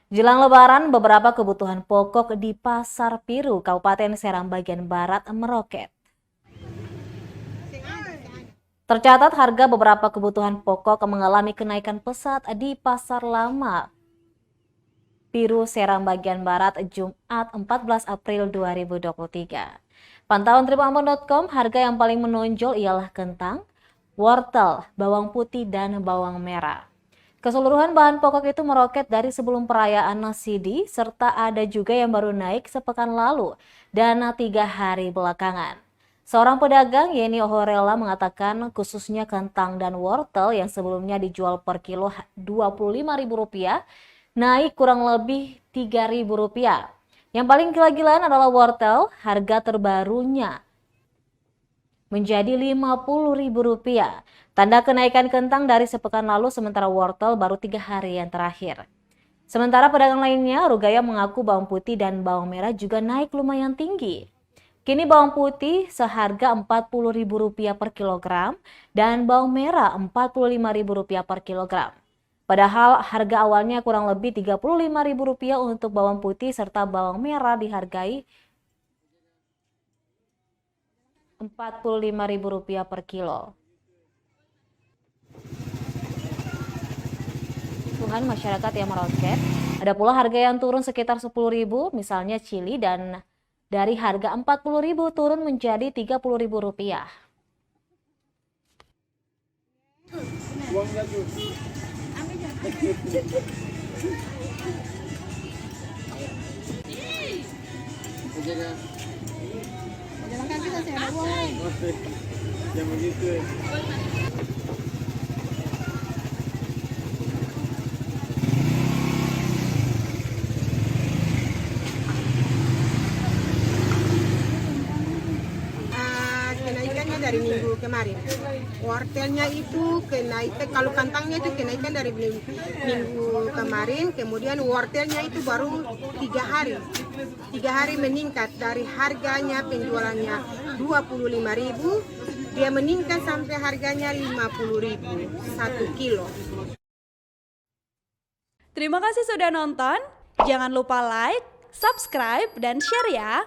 Jelang Lebaran, beberapa kebutuhan pokok di Pasar Piru, Kabupaten Serang bagian Barat meroket. Tercatat harga beberapa kebutuhan pokok mengalami kenaikan pesat di Pasar Lama Piru Serang bagian Barat Jumat 14 April 2023. Pantauan tripambon.com, harga yang paling menonjol ialah kentang, wortel, bawang putih, dan bawang merah. Keseluruhan bahan pokok itu meroket dari sebelum perayaan Sidi, serta ada juga yang baru naik sepekan lalu dan 3 hari belakangan. Seorang pedagang, Yeni Ohorela, mengatakan khususnya kentang dan wortel yang sebelumnya dijual per kilo Rp25.000, naik kurang lebih Rp3.000. Yang paling gila-gilaan adalah wortel, harga terbarunya menjadi Rp50.000. Tanda kenaikan kentang dari sepekan lalu, sementara wortel baru 3 hari yang terakhir. Sementara pedagang lainnya, Rugaya, mengaku bawang putih dan bawang merah juga naik lumayan tinggi. Kini bawang putih seharga Rp40.000 per kilogram dan bawang merah Rp45.000 per kilogram. Padahal harga awalnya kurang lebih Rp35.000 untuk bawang putih serta bawang merah dihargai Rp45.000 per kilo. Kebutuhan masyarakat yang meroket, ada pula harga yang turun sekitar Rp10.000, misalnya cili, dan dari harga Rp40.000 turun menjadi Rp30.000. Jalan kaki saya ada uang. Jangan begitu. Kenaikannya dari minggu kemarin. Wortelnya itu kenaikan, kalau kantangnya itu kenaikan dari minggu kemarin, kemudian wortelnya itu baru 3 hari. 3 hari meningkat dari harganya penjualannya Rp25.000, dia meningkat sampai harganya Rp50.000 1 kilo. Terima kasih sudah nonton. Jangan lupa like, subscribe, dan share ya.